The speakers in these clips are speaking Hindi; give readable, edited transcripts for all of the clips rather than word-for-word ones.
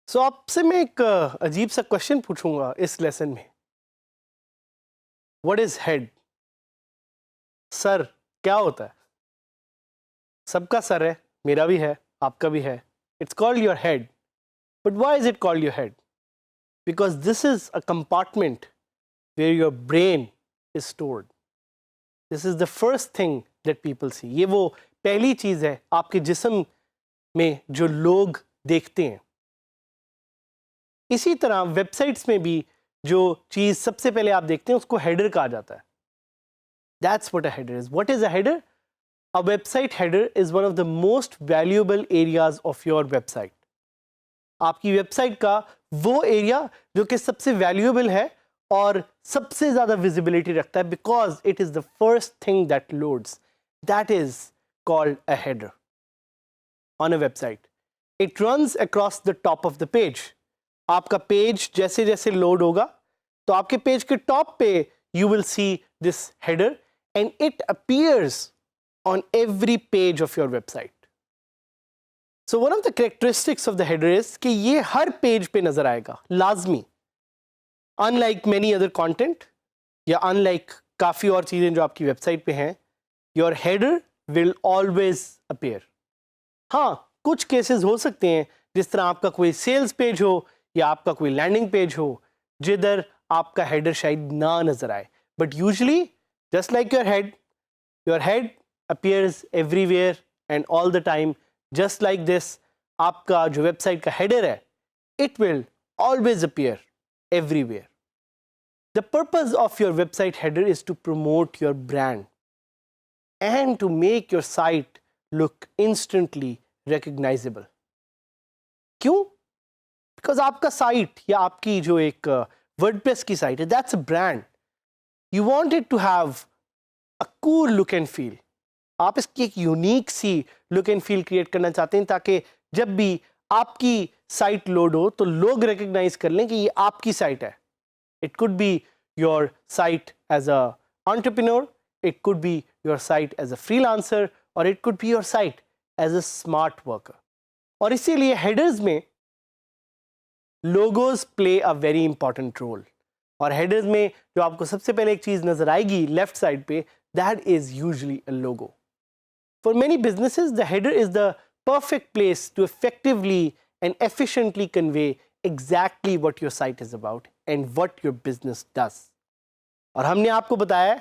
सो आपसे मैं एक अजीब सा क्वेश्चन पूछूंगा इस लेसन में। What is head? सर क्या होता है? सबका सर है, मेरा भी है, आपका भी है। It's called your head. But why is it called your head? Because this is a compartment where your brain is stored. This is the first thing that people see. ये वो पहली चीज है आपके जिस्म में जो लोग देखते हैं। इसी तरह वेबसाइट्स में भी जो चीज़ सबसे पहले आप देखते हैं उसको हेडर कहा जाता है। That's what a header is. What is a header? A website header is one of the most valuable areas of your website. आपकी वेबसाइट का वो एरिया जो कि सबसे वैल्यूएबल है और सबसे ज़्यादा विजिबिलिटी रखता है, because it is the first thing that loads. That is called a header on a website. It runs across the top of the page. आपका पेज जैसे जैसे लोड होगा तो आपके पेज के टॉप पे you will see this header and it appears on every page of your website. So one of the characteristics of the header is कि ये हर पेज पे नजर आएगा लाजमी। अनलाइक मेनी अदर कंटेंट या अनलाइक काफ़ी और चीज़ें जो आपकी वेबसाइट पे हैं, your header will always appear. हाँ, कुछ केसेस हो सकते हैं जिस तरह आपका कोई सेल्स पेज हो या आपका कोई लैंडिंग पेज हो जिधर आपका हेडर शायद ना नजर आए, but usually just like your head appears everywhere and all the time. Just like this, आपका जो वेबसाइट का हेडर है it will always appear everywhere. The purpose of your website header is to promote your brand and to make your site look instantly recognisable. क्यों? बिकॉज आपका साइट या आपकी जो एक वर्डप्रेस की साइट है, that's a brand. You want it to have a cool look and feel. आप इसकी एक यूनिक सी लुक एंड फील क्रिएट करना चाहते हैं ताकि जब भी आपकी साइट लोड हो तो लोग रिकग्नाइज कर लें कि ये आपकी साइट है। It could be your site as a entrepreneur, it could be your site as a freelancer, और it could be your site as a smart worker. और इसीलिए हेडर्स में logos play a very important role. और हेडर्स में जो आपको सबसे पहले एक चीज नजर आएगी लेफ्ट साइड पे, that is usually a logo. For many businesses the header is the perfect place to effectively and efficiently convey exactly what your site is about and what your business does. और हमने आपको बताया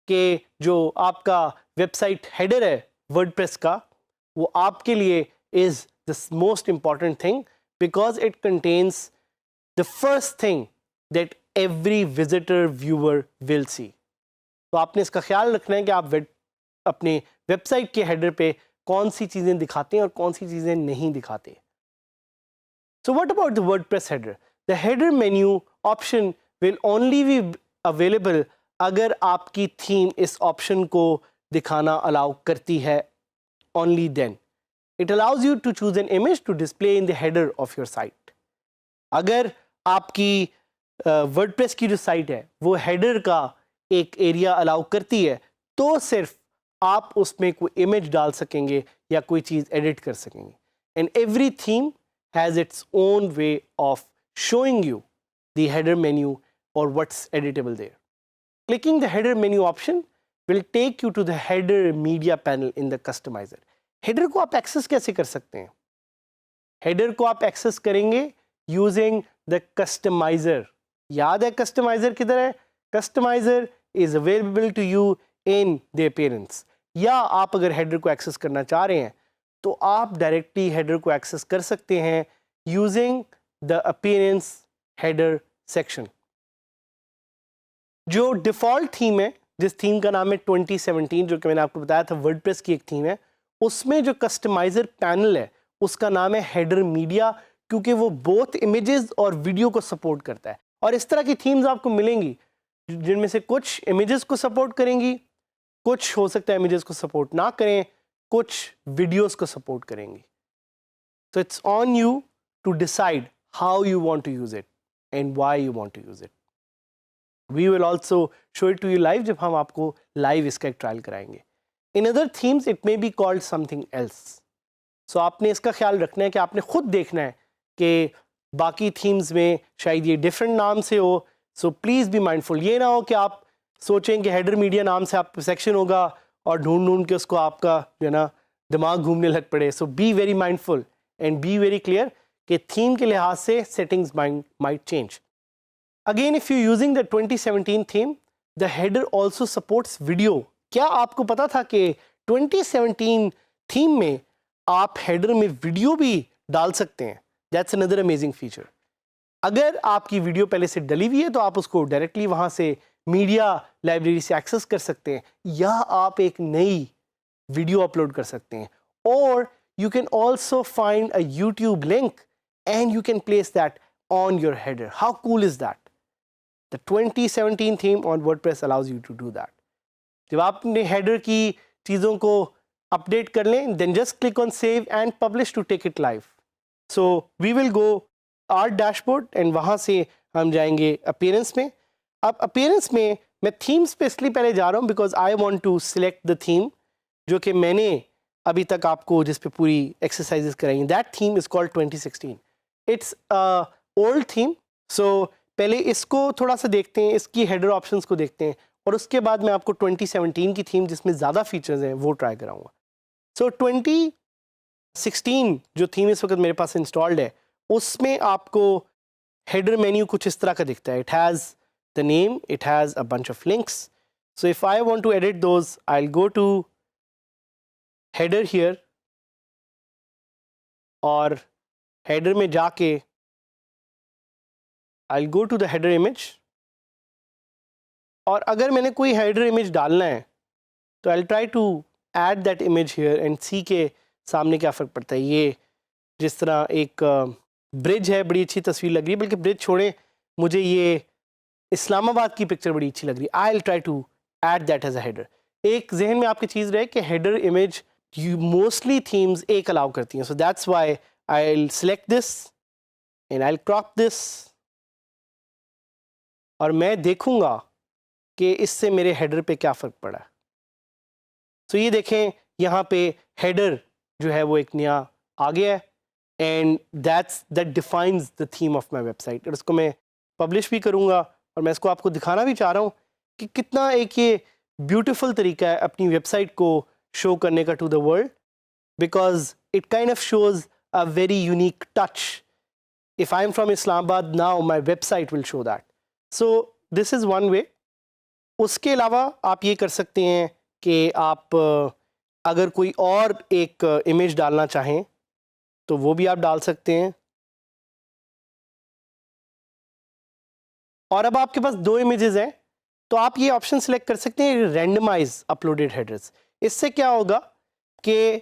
कि जो आपका वेबसाइट हेडर है वर्डप्रेस का, वो आपके लिए is the most important thing because it contains the first thing that every visitor viewer will see. तो आपने इसका ख्याल रखना है कि आप अपने वेबसाइट के हेडर पे कौन सी चीज़ें दिखाते हैं और कौन सी चीज़ें नहीं दिखाते। So what about the WordPress header? The header menu option will only be available अगर आपकी थीम इस ऑप्शन को दिखाना अलाउ करती है। Only then it allows you to choose an image to display in the header of your site. अगर आपकी वर्डप्रेस की जो साइट है वो हेडर का एक एरिया अलाउ करती है तो सिर्फ आप उसमें कोई इमेज डाल सकेंगे या कोई चीज़ एडिट कर सकेंगे। And every theme has its own way of showing you the header menu और what's editable there. Clicking the header menu option will take you to the header media panel in the customiser. Header को आप एक्सेस कैसे कर सकते हैं? हेडर को आप एक्सेस करेंगे यूजिंग द कस्टमाइजर। याद है कस्टमाइजर किधर है? Customizer is available to you in the appearance. या आप अगर हेडर को एक्सेस करना चाह रहे हैं तो आप डायरेक्टली हेडर को एक्सेस कर सकते हैं using the appearance header section. जो डिफ़ॉल्ट थीम है, जिस थीम का नाम है 2017, जो कि मैंने आपको बताया था वर्डप्रेस की एक थीम है, उसमें जो कस्टमाइजर पैनल है उसका नाम है हेडर मीडिया, क्योंकि वो बोथ इमेजेस और वीडियो को सपोर्ट करता है। और इस तरह की थीम्स आपको मिलेंगी जिनमें से कुछ इमेजेस को सपोर्ट करेंगी, कुछ हो सकता है इमेजेस को सपोर्ट ना करें, कुछ वीडियोस को सपोर्ट करेंगी. So it's on you to decide how you want to use it and why you want to use it. We will also show it to you live जब हम आपको live इसका एक ट्रायल कराएंगे. In other themes it may be called something else. So आपने इसका ख्याल रखना है कि आपने खुद देखना है कि बाकी थीम्स में शायद ये डिफरेंट नाम से हो. So please be mindful. ये ना हो कि आप सोचें कि हेडर मीडिया नाम से आप सेक्शन होगा और ढूंढ ढूंढ के उसको आपका जो है ना दिमाग घूमने लग पड़े. So be very mindful and be very clear कि थीम के लिहाज से settings might change. Again if you using the 2017 theme, the header also supports video. क्या आपको पता था कि 2017 थीम में आप हेडर में वीडियो भी डाल सकते हैं? That's another amazing feature. अगर आपकी वीडियो पहले से डली हुई है तो आप उसको डायरेक्टली वहाँ से मीडिया लाइब्रेरी से एक्सेस कर सकते हैं, या आप एक नई वीडियो अपलोड कर सकते हैं. और you can also find a YouTube link and you can place that on your header. How cool is that? The 2017 theme on WordPress allows you to do that. जब आप अपने header की चीज़ों को अपडेट कर लें, then just click on save and publish to take it live. So we will go our dashboard and वहाँ से हम जाएंगे appearance में. अब appearance में मैं themes पे इसलिए पहले जा रहा हूँ because I want to select the theme जो कि मैंने अभी तक आपको जिस पे पूरी एक्सरसाइजेस कराई. That theme is called 2016. It's old theme. So पहले इसको थोड़ा सा देखते हैं, इसकी हेडर ऑप्शंस को देखते हैं, और उसके बाद मैं आपको 2017 की थीम जिसमें ज़्यादा फीचर्स हैं वो ट्राई कराऊंगा. सो 2016 जो थीम इस वक्त मेरे पास इंस्टॉल्ड है, उसमें आपको हेडर मेन्यू कुछ इस तरह का दिखता है. It has the name, it has a bunch of links. So if I want to edit those, I will go to header here, और हेडर में जाके I will go to the header image. और अगर मैंने कोई हेडर इमेज डालना है तो I will try to add that image here and see के सामने क्या फ़र्क पड़ता है. ये जिस तरह एक ब्रिज है, बड़ी अच्छी तस्वीर लग रही है, बल्कि ब्रिज छोड़ें, मुझे ये इस्लामाबाद की पिक्चर बड़ी अच्छी लग रही है. I will try to add that as a header. एक जहन में आपकी चीज़ रहे कि header image you mostly themes एक allow करती हैं. So that's why I'll select this and I'll crop this, और मैं देखूंगा कि इससे मेरे हेडर पे क्या फ़र्क पड़ा है. So ये देखें, यहाँ पे हेडर जो है वो एक नया आ गया है, and that defines the theme of my website. और इसको मैं पब्लिश भी करूँगा, और मैं इसको आपको दिखाना भी चाह रहा हूँ कि कितना एक ये ब्यूटीफुल तरीका है अपनी वेबसाइट को शो करने का to the world, because it kind of shows a very unique touch. If I am from Islamabad now, my website will show that. So this is one way. उसके अलावा आप ये कर सकते हैं कि आप अगर कोई और एक इमेज डालना चाहें तो वो भी आप डाल सकते हैं. और अब आपके पास दो इमेजेस हैं, तो आप ये ऑप्शन सेलेक्ट कर सकते हैं रैंडमाइज अपलोडेड हेडर्स. इससे क्या होगा कि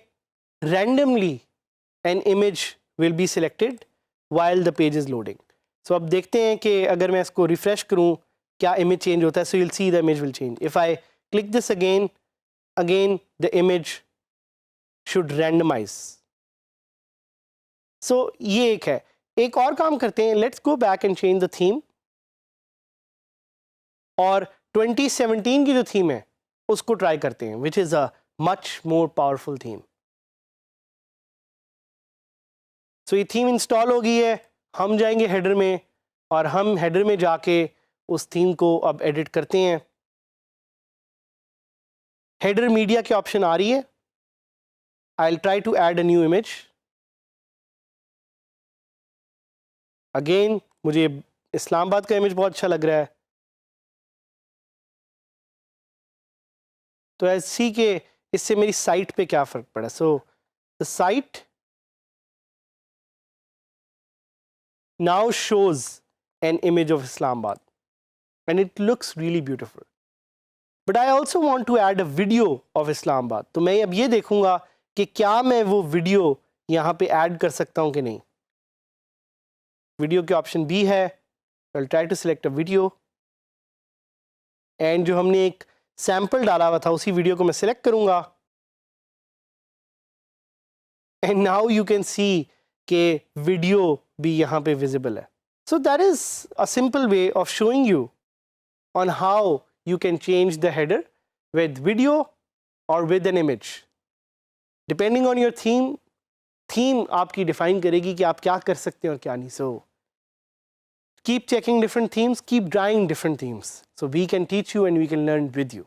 randomly an image will be selected while the page is loading. So अब देखते हैं कि अगर मैं इसको रिफ्रेश करूं क्या इमेज चेंज होता है. So you will see the image will change. If I click this again the image should randomise. So ये एक है. एक और काम करते हैं, let's go back and change the theme, और 2017 की जो थीम है उसको ट्राई करते हैं, which is a much more powerful theme. So ये थीम इंस्टॉल हो गई है. हम जाएंगे हेडर में, और हम हेडर में जाके उस थीम को अब एडिट करते हैं. हेडर मीडिया की ऑप्शन आ रही है. I will try to add a new image. Again मुझे इस्लामाबाद का इमेज बहुत अच्छा लग रहा है, तो ऐसे सी के इससे मेरी साइट पे क्या फ़र्क पड़ा. So the site now shows an image of Islamabad and it looks really beautiful. But I also want to add a video of Islamabad. तो मैं अब ये देखूंगा कि क्या मैं वो वीडियो यहाँ पे ऐड कर सकता हूँ कि नहीं. वीडियो के ऑप्शन भी है. I'll try to select a video, and जो हमने एक सैंपल डाला हुआ था उसी वीडियो को मैं सिलेक्ट करूंगा and now you can see कि वीडियो भी यहाँ पे विजिबल है. So that is a simple way of showing you on how you can change the header with video or with an image. Depending on your theme आपकी define करेगी कि आप क्या कर सकते हैं और क्या नहीं. So keep checking different themes, keep trying different themes. So we can teach you and we can learn with you.